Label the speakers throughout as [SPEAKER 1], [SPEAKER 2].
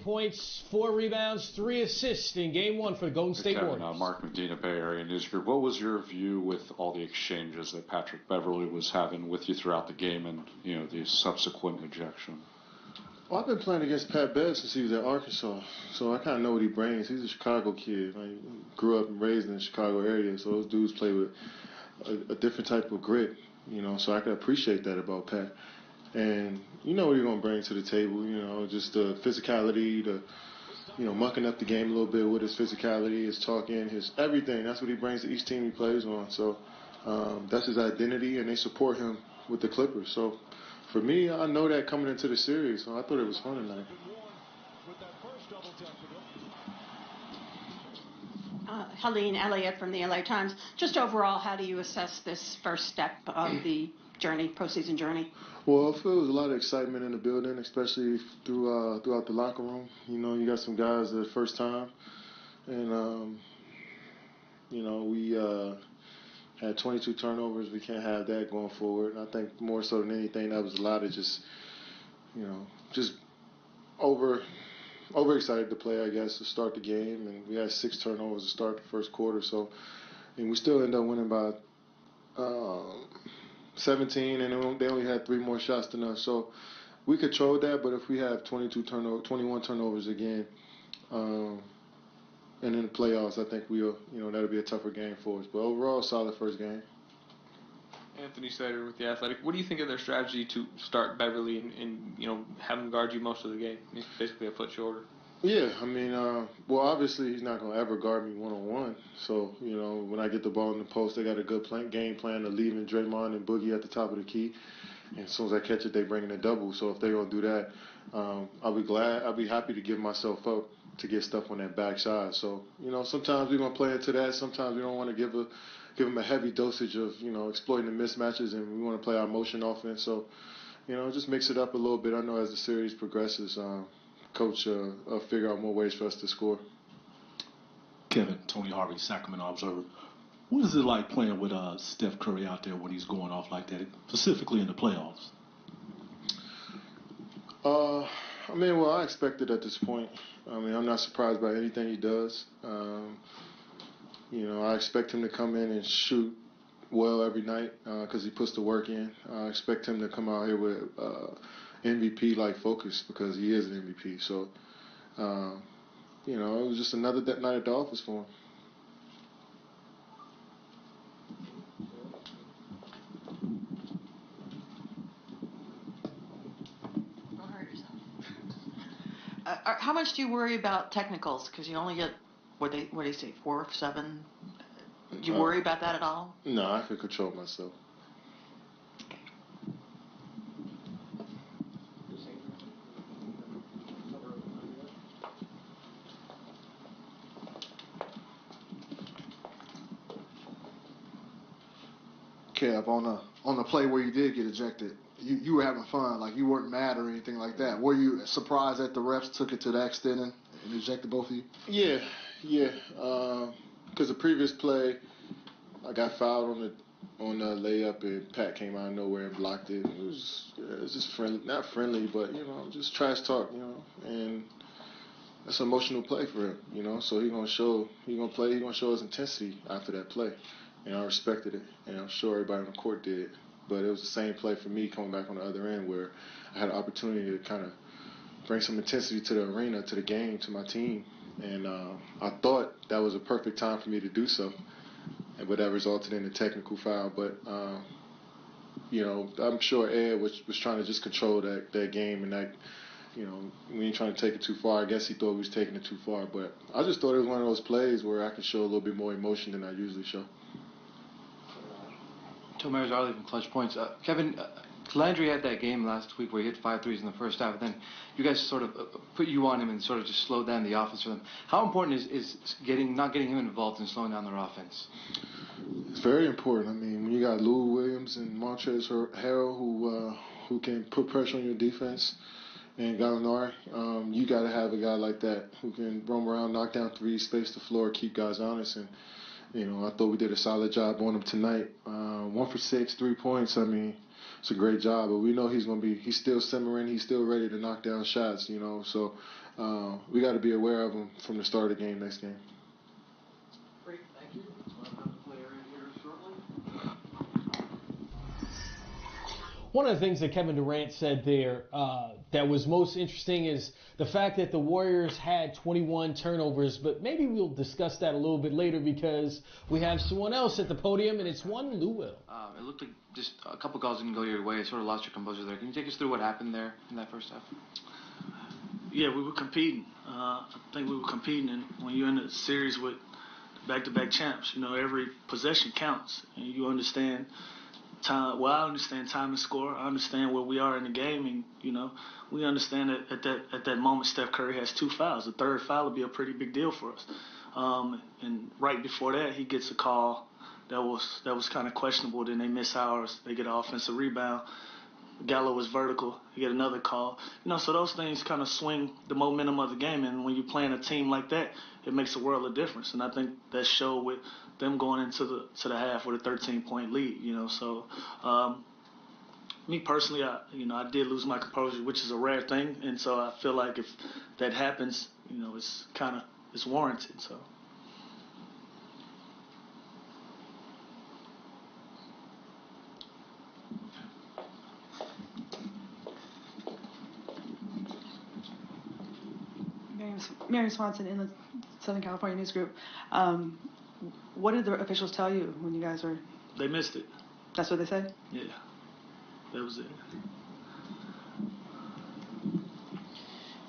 [SPEAKER 1] Points, 4 rebounds, 3 assists in Game 1 for the Golden State
[SPEAKER 2] Kevin,
[SPEAKER 1] Warriors.
[SPEAKER 2] Mark Medina, Bay Area News Group. What was your view with all the exchanges that Patrick Beverley was having with you throughout the game and, the subsequent ejection?
[SPEAKER 3] Well, I've been playing against Pat Bev since he was at Arkansas, so I kind of know what he brings. He's a Chicago kid. I grew up and raised in the Chicago area, so those dudes play with a different type of grit, so I can appreciate that about Pat. And you know what he's going to bring to the table, just the physicality, mucking up the game a little bit with his physicality, his talking, his everything. That's what he brings to each team he plays on. So that's his identity, and they support him with the Clippers. So for me, I know that coming into the series, so I thought it was fun tonight.
[SPEAKER 4] Helene Elliott from the LA Times. Just overall, how do you assess this first step of the postseason journey?
[SPEAKER 3] Well, I feel there's a lot of excitement in the building, especially throughout the locker room. You got some guys the first time, and we had 22 turnovers. We can't have that going forward. And I think more so than anything, that was a lot of just overexcited to play, I guess, to start the game. And we had 6 turnovers to start the first quarter. So, and we still end up winning by 17, and they only had 3 more shots than us. So we controlled that, but if we have 21 turnovers again, and in the playoffs, I think that'll be a tougher game for us. But overall, solid first game.
[SPEAKER 5] Anthony Slater with The Athletic. What do you think of their strategy to start Beverly and have him guard you most of the game? He's basically a foot shorter.
[SPEAKER 3] Yeah, obviously he's not going to ever guard me one-on-one. So, when I get the ball in the post, they got a good game plan of leaving Draymond and Boogie at the top of the key. And as soon as I catch it, they bring in a double. So if they're going to do that, I'll be happy to give myself up to get stuff on that backside. So, sometimes we're going to play into that. Sometimes we don't want to give them a heavy dosage of, exploiting the mismatches, and we want to play our motion offense. So, just mix it up a little bit. I know as the series progresses, Coach figure out more ways for us to score.
[SPEAKER 6] Kevin, Tony Harvey, Sacramento Observer. What is it like playing with Steph Curry out there when he's going off like that, specifically in the playoffs?
[SPEAKER 3] I expect it at this point. I'm not surprised by anything he does. I expect him to come in and shoot well every night because he puts the work in. I expect him to come out here with MVP-like focus because he is an MVP. So, it was just another night at the office for him.
[SPEAKER 7] How much do you worry about technicals? Because you only get, what do they say, 4 of 7? Do you worry about that at all?
[SPEAKER 3] No, I can control myself.
[SPEAKER 8] Kev, on the play where you did get ejected, you were having fun, like you weren't mad or anything like that. Were you surprised that the refs took it to that extent and ejected both of you?
[SPEAKER 3] Yeah. Because the previous play, I got fouled on the layup, and Pat came out of nowhere and blocked it. It was just friendly, not friendly, but just trash talk, and that's an emotional play for him, So he's gonna show his intensity after that play. And I respected it, and I'm sure everybody on the court did. But it was the same play for me coming back on the other end where I had an opportunity to kind of bring some intensity to the arena, to the game, to my team. And I thought that was a perfect time for me to do so. But that resulted in a technical foul. But, I'm sure Ed was trying to just control that game, and that, we ain't trying to take it too far. I guess he thought we was taking it too far. But I just thought it was one of those plays where I could show a little bit more emotion than I usually show.
[SPEAKER 9] Tomer Zarley from Clutch Points. Kevin, Landry had that game last week where he hit 5 threes in the first half, and then you guys sort of put you on him and sort of just slowed down the offense for them. How important is not getting him involved in slowing down their offense?
[SPEAKER 3] It's very important. When you got Lou Williams and Montrezl Harrell who can put pressure on your defense, and Gallinari, you got to have a guy like that who can roam around, knock down threes, space the floor, keep guys honest. And I thought we did a solid job on him tonight. 1 for 6, 3 points. it's a great job. But we know he's still simmering. He's still ready to knock down shots, you know. So we got to be aware of him from the start of the game next game.
[SPEAKER 9] Great, thank you. We'll have the player in here shortly.
[SPEAKER 1] One of the things that Kevin Durant said there that was most interesting is the fact that the Warriors had 21 turnovers, but maybe we'll discuss that a little bit later because we have someone else at the podium, and it's one Lou Will.
[SPEAKER 9] It looked like just a couple calls didn't go your way. You sort of lost your composure there. Can you take us through what happened there in that first half?
[SPEAKER 10] Yeah, we were competing. I think we were competing, and when you're in a series with back-to-back champs, you know, every possession counts, and you understand time. Well, I understand time and score. I understand where we are in the game, and you know, we understand that at that moment, Steph Curry has 2 fouls. The third foul would be a pretty big deal for us. And right before that, he gets a call that was kind of questionable. Then they miss ours. They get an offensive rebound. Gallo was vertical. You get another call. You know, so those things kind of swing the momentum of the game. And when you're playing a team like that, it makes a world of difference. And I think that showed with them going into the half with a 13-point lead. You know, so me personally, I did lose my composure, which is a rare thing. And so I feel like if that happens, you know, it's warranted. So.
[SPEAKER 11] Mary Swanson in the Southern California News Group. What did the officials tell you when you guys were?
[SPEAKER 10] They missed it.
[SPEAKER 11] That's what they said?
[SPEAKER 10] Yeah, that was it.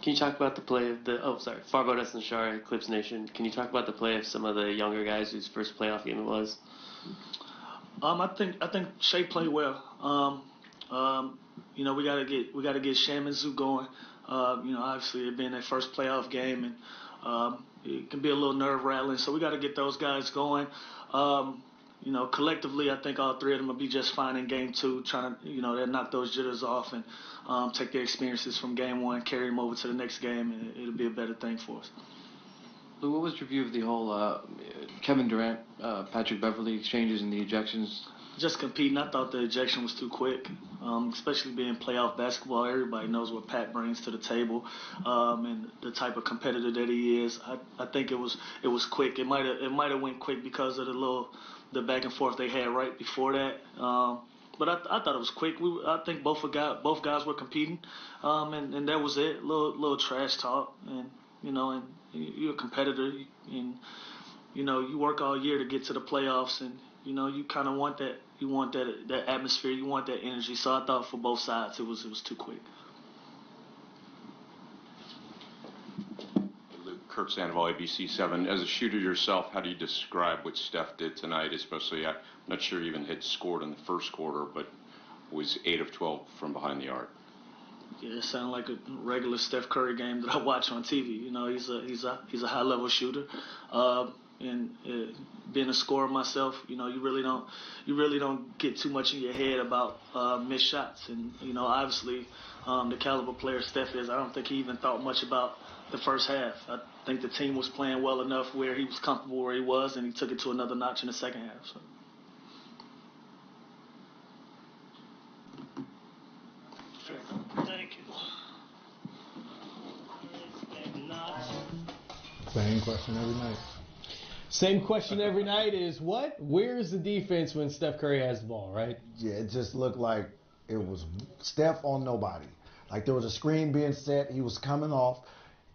[SPEAKER 12] Can you talk about the play of Farbo Desnashari, Clips Nation? Can you talk about the play of some of the younger guys whose first playoff game it was?
[SPEAKER 10] I think Shea played well. You know, we gotta get Sham and Zoo going. You know, obviously it being their first playoff game, and it can be a little nerve rattling. So we got to get those guys going. You know, collectively, I think all 3 of them will be just fine in game 2, trying to, you know, they'll knock those jitters off and take their experiences from game 1, carry them over to the next game, and it'll be a better thing for us.
[SPEAKER 9] Lou, what was your view of the whole Kevin Durant, Patrick Beverly exchanges and the ejections?
[SPEAKER 10] Just competing. I thought the ejection was too quick, especially being playoff basketball. Everybody knows what Pat brings to the table, and the type of competitor that he is. I think it was quick. It might have went quick because of the back and forth they had right before that. But I thought it was quick. I think both guys were competing, and that was it. Little trash talk, and you know, and you're a competitor, and you know, you work all year to get to the playoffs, and you know, you kind of want that. You want that atmosphere. You want that energy. So I thought for both sides it was too quick.
[SPEAKER 13] Kurt Sandoval, ABC7. As a shooter yourself, how do you describe what Steph did tonight? Especially, I'm not sure he even had scored in the first quarter, but was 8 of 12 from behind the arc.
[SPEAKER 10] Yeah, it sounded like a regular Steph Curry game that I watch on TV. You know, he's a high level shooter. And being a scorer myself, you know, you really don't get too much in your head about missed shots. And you know, obviously, the caliber player Steph is, I don't think he even thought much about the first half. I think the team was playing well enough where he was comfortable where he was, and he took it to another notch in the second half. So. Thank you.
[SPEAKER 14] Same question every night.
[SPEAKER 1] Same question every night is what? Where's the defense when Steph Curry has the ball, right?
[SPEAKER 15] Yeah, it just looked like it was Steph on nobody. Like there was a screen being set, he was coming off,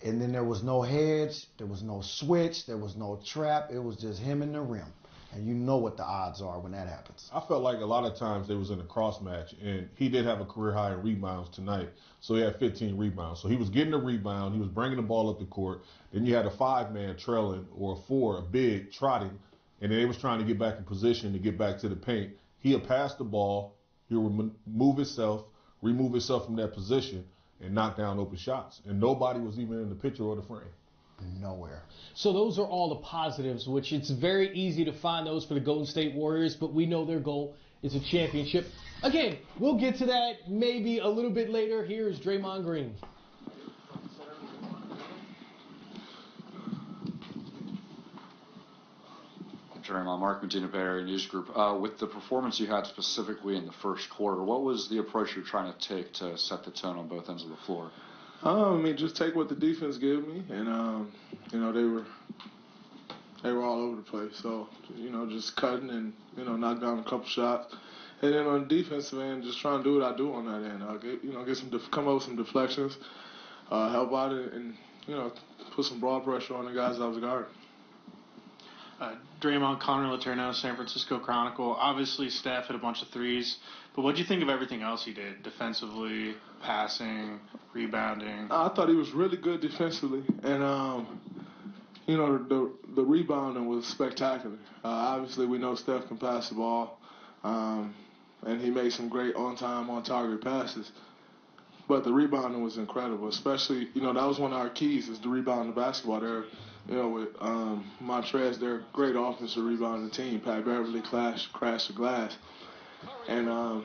[SPEAKER 15] and then there was no hedge, there was no switch, there was no trap. It was just him and the rim. And you know what the odds are when that happens.
[SPEAKER 14] I felt like a lot of times they was in a cross match, and he did have a career high in rebounds tonight. So he had 15 rebounds. So he was getting a rebound, he was bringing the ball up the court. Then you had a 5-man trailing or a 4, a big trotting, and then they was trying to get back in position to get back to the paint. He'll pass the ball, he'll remove himself from that position, and knock down open shots. And nobody was even in the picture or the frame.
[SPEAKER 15] Nowhere.
[SPEAKER 1] So those are all the positives, which it's very easy to find those for the Golden State Warriors, but we know their goal is a championship. Again, we'll get to that maybe a little bit later. Here's Draymond Green.
[SPEAKER 2] Draymond, Mark Medina, Bay Area News Group. With the performance you had specifically in the first quarter, what was the approach you're trying to take to set the tone on both ends of the floor?
[SPEAKER 3] I mean, just take what the defense gave me, and they were all over the place. So just cutting and knock down a couple shots, and then on the defensive end, just trying to do what I do on that end. Come up with some deflections, help out, and put some broad pressure on the guys I was guarding.
[SPEAKER 16] Draymond, Connor Letourneau, San Francisco Chronicle. Obviously, Steph hit a bunch of threes, but what do you think of everything else he did? Defensively, passing, rebounding?
[SPEAKER 3] I thought he was really good defensively, and the rebounding was spectacular. Obviously, we know Steph can pass the ball, and he made some great on-time, on-target passes. But the rebounding was incredible, especially, that was one of our keys is to rebound the basketball. With Montrez, they're a great offensive rebounding team. Pat Beverly crashed the glass. And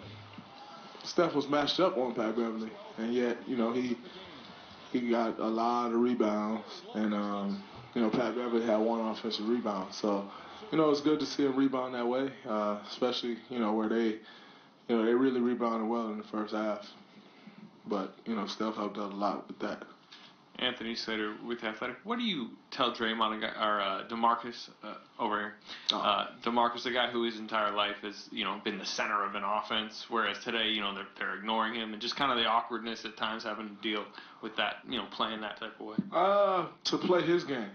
[SPEAKER 3] Steph was matched up on Pat Beverly, and yet, he got a lot of rebounds, and, Pat Beverly had one offensive rebound. So, it's good to see him rebound that way, especially, where they really rebounded well in the first half. But, Steph helped out a lot with that.
[SPEAKER 5] Anthony Slater with The Athletic. What do you tell Draymond or DeMarcus over here? DeMarcus, the guy who his entire life has, been the center of an offense, whereas today, they're ignoring him, and just kind of the awkwardness at times having to deal with that, playing that type of way.
[SPEAKER 3] To play his game.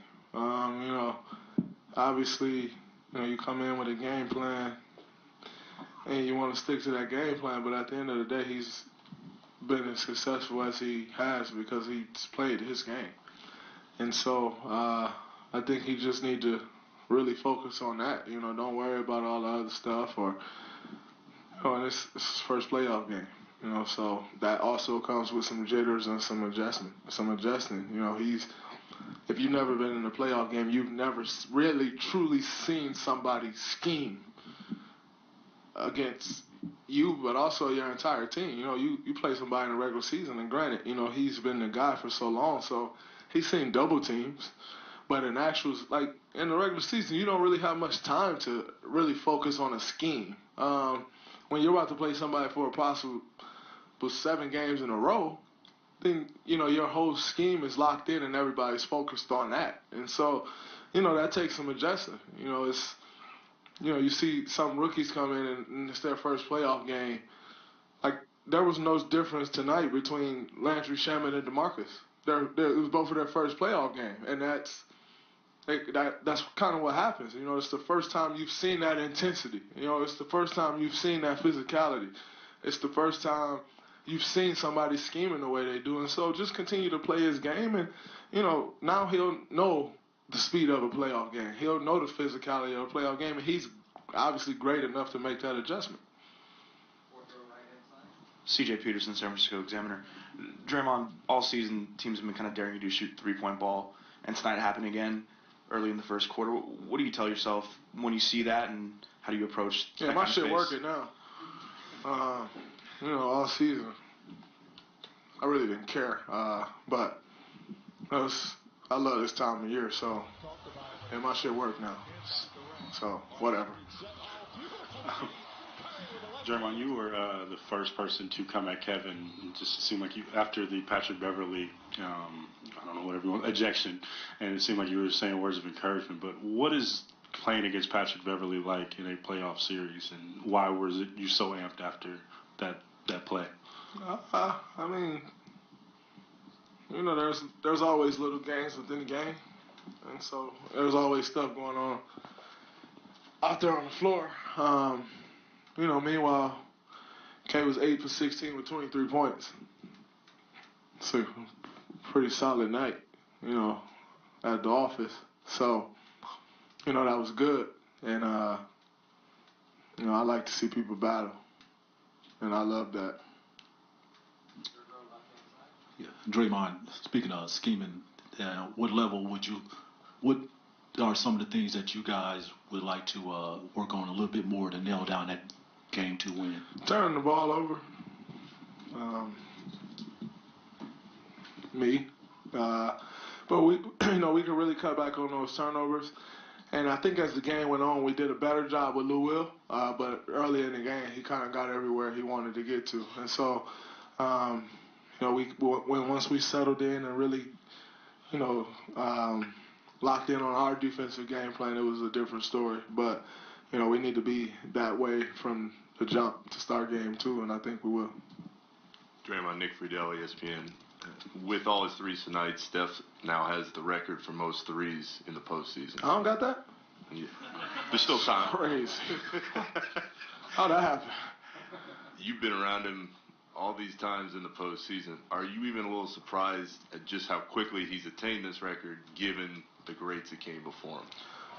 [SPEAKER 3] Obviously, you come in with a game plan, and you want to stick to that game plan, but at the end of the day, he's been as successful as he has because he's played his game. And so I think he just need to really focus on that. Don't worry about all the other stuff and it's his first playoff game. So that also comes with some jitters and some adjusting. If you've never been in a playoff game, you've never really truly seen somebody scheme against you, but also your entire team. You play somebody in the regular season, and granted, he's been the guy for so long, so he's seen double teams. But in actuals, like in the regular season, you don't really have much time to really focus on a scheme. When you're about to play somebody for a possible 7 games in a row, then your whole scheme is locked in, and everybody's focused on that. And so, that takes some adjusting. You see some rookies come in and it's their first playoff game. Like, there was no difference tonight between Landry Shamet and DeMarcus. It was both of their first playoff game, and that's kind of what happens. It's the first time you've seen that intensity. It's the first time you've seen that physicality. It's the first time you've seen somebody scheming the way they do. And so just continue to play his game, and, now he'll know the speed of a playoff game. He'll know the physicality of a playoff game, and he's obviously great enough to make that adjustment.
[SPEAKER 17] C.J. Peterson, San Francisco Examiner. Draymond, all season, teams have been kind of daring you to shoot three-point ball, and tonight happened again early in the first quarter. What do you tell yourself when you see that, and how do you approach that
[SPEAKER 3] my
[SPEAKER 17] kind of
[SPEAKER 3] shit
[SPEAKER 17] space?
[SPEAKER 3] Working now. All season, I really didn't care, but I love this time of year, so, and my shit work now, so whatever.
[SPEAKER 18] Draymond, you were the first person to come at Kevin. It just seemed like you, after the Patrick Beverly, I don't know what everyone, ejection, and it seemed like you were saying words of encouragement. But what is playing against Patrick Beverly like in a playoff series, and why was it you so amped after that play?
[SPEAKER 3] I mean, there's always little games within the game, and so there's always stuff going on out there on the floor. Meanwhile, K was 8 for 16 with 23 points. It's a pretty solid night, at the office. So, that was good. And, I like to see people battle. And I love that.
[SPEAKER 6] Yeah. Draymond, speaking of scheming, what are some of the things that you guys would like to work on a little bit more to nail down that game to win?
[SPEAKER 3] Turning the ball over. Me. But we can really cut back on those turnovers.
[SPEAKER 19] And I think as the game went on, we did a better job with Lou Will. But early in the game, he kind of got everywhere he wanted to get to. And so, once we settled in and really, locked in on our defensive game plan, it was a different story. But, we need to be that way from the jump to start game 2, and I think we will.
[SPEAKER 20] Draymond, Nick Friedel, ESPN. With all his threes tonight, Steph now has the record for most threes in the postseason.
[SPEAKER 19] I don't got that?
[SPEAKER 20] Yeah. There's still time.
[SPEAKER 19] Crazy. How'd that happen?
[SPEAKER 20] You've been around him all these times in the postseason. Are you even a little surprised at just how quickly he's attained this record, given the greats that came before him?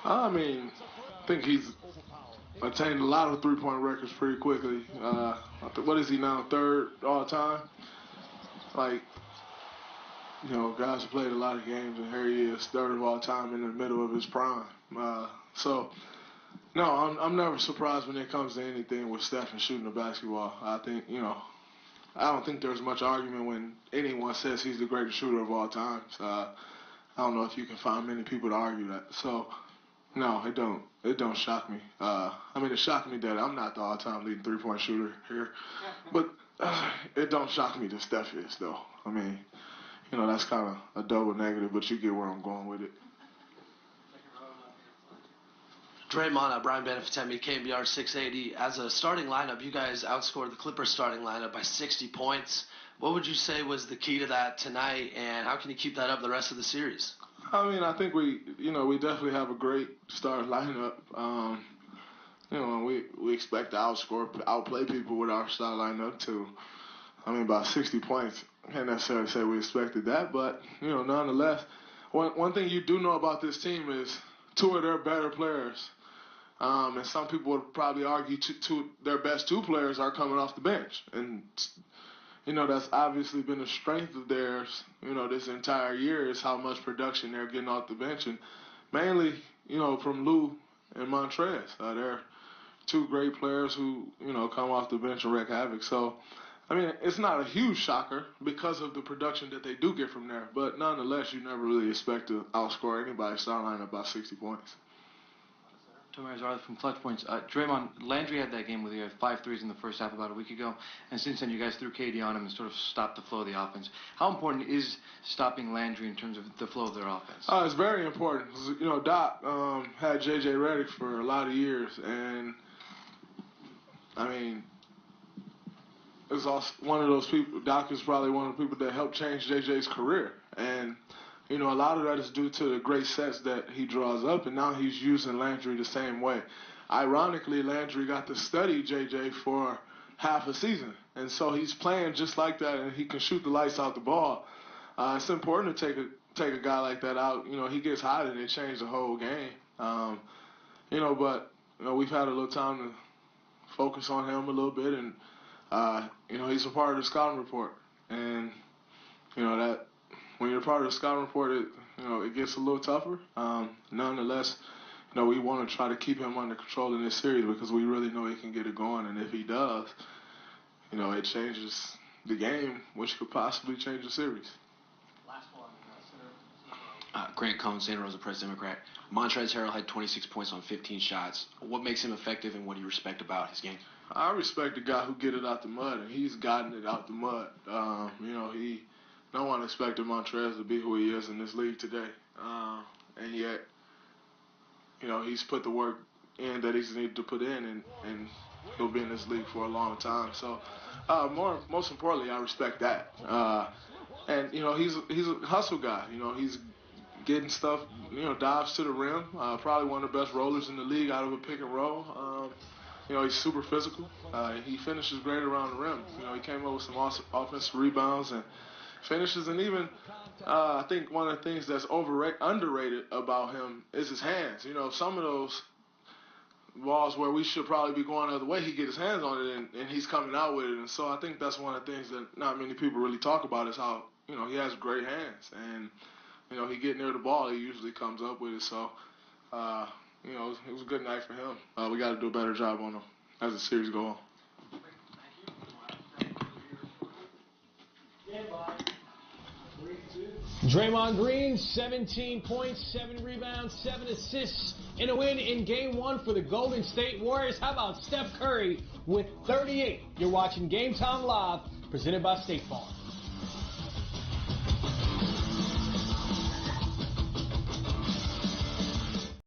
[SPEAKER 19] I mean, I think he's attained a lot of three-point records pretty quickly. What is he now, 3rd all time? Guys have played a lot of games, and here he is, 3rd of all time in the middle of his prime. I'm never surprised when it comes to anything with Steph and shooting the basketball. I think, I don't think there's much argument when anyone says he's the greatest shooter of all time. I don't know if you can find many people to argue that. So, no, it don't. It don't shock me. It shocked me that I'm not the all-time leading three-point shooter here. But it don't shock me that Steph is, though. That's kind of a double negative, but you get where I'm going with it.
[SPEAKER 21] Draymond, Brian Benefitemi, KMBR 680. As a starting lineup, you guys outscored the Clippers starting lineup by 60 points. What would you say was the key to that tonight, and how can you keep that up the rest of the series?
[SPEAKER 19] I think we definitely have a great starting lineup. We expect to outplay people with our starting lineup too. About 60 points. Can't necessarily say we expected that, but nonetheless, one thing you do know about this team is 2 of their better players. And some people would probably argue their best 2 players are coming off the bench. And, that's obviously been a strength of theirs, this entire year is how much production they're getting off the bench. And mainly, from Lou and Montrez. They're 2 great players who, come off the bench and wreak havoc. So, it's not a huge shocker because of the production that they do get from there. But nonetheless, you never really expect to outscore anybody's starting lineup by 60 points.
[SPEAKER 9] Tomer Azar from Clutch Points. Draymond, Landry had that game with you had 5 threes in the first half about a week ago, and since then you guys threw KD on him and sort of stopped the flow of the offense. How important is stopping Landry in terms of the flow of their offense?
[SPEAKER 19] It's very important. Doc had J.J. Redick for a lot of years, and it's also one of those people. Doc is probably one of the people that helped change J.J.'s career, and a lot of that is due to the great sets that he draws up, and now he's using Landry the same way. Ironically, Landry got to study J.J. for half a season, and so he's playing just like that, and he can shoot the lights out the ball. It's important to take a guy like that out. He gets hot, and it changed the whole game. But we've had a little time to focus on him a little bit, and he's a part of the scouting report, and that. When you're part of the scouting report, it gets a little tougher. Nonetheless, we want to try to keep him under control in this series because we really know he can get it going. And if he does, it changes the game, which could possibly change the series.
[SPEAKER 21] Last one, Grant Cohn, Santa Rosa Press Democrat. Montrezl Harrell had 26 points on 15 shots. What makes him effective, and what do you respect about his game?
[SPEAKER 19] I respect the guy who get it out the mud, and he's gotten it out the mud. No one expected Montrez to be who he is in this league today. And yet, he's put the work in that he's needed to put in, and he'll be in this league for a long time. So, most importantly, I respect that. And, he's a hustle guy. He's getting stuff, dives to the rim. Probably one of the best rollers in the league out of a pick and roll. He's super physical. He finishes great around the rim. He came up with some awesome offensive rebounds and finishes, and even I think one of the things that's underrated about him is his hands. Some of those balls where we should probably be going the other way, he get his hands on it, and he's coming out with it. And so I think that's one of the things that not many people really talk about is how he has great hands, and he get near the ball, he usually comes up with it. So it was a good night for him. We got to do a better job on him as the series go on.
[SPEAKER 1] Draymond Green, 17 points, 7 rebounds, 7 assists in a win in Game 1 for the Golden State Warriors. How about Steph Curry with 38? You're watching Game Time Live, presented by State Farm.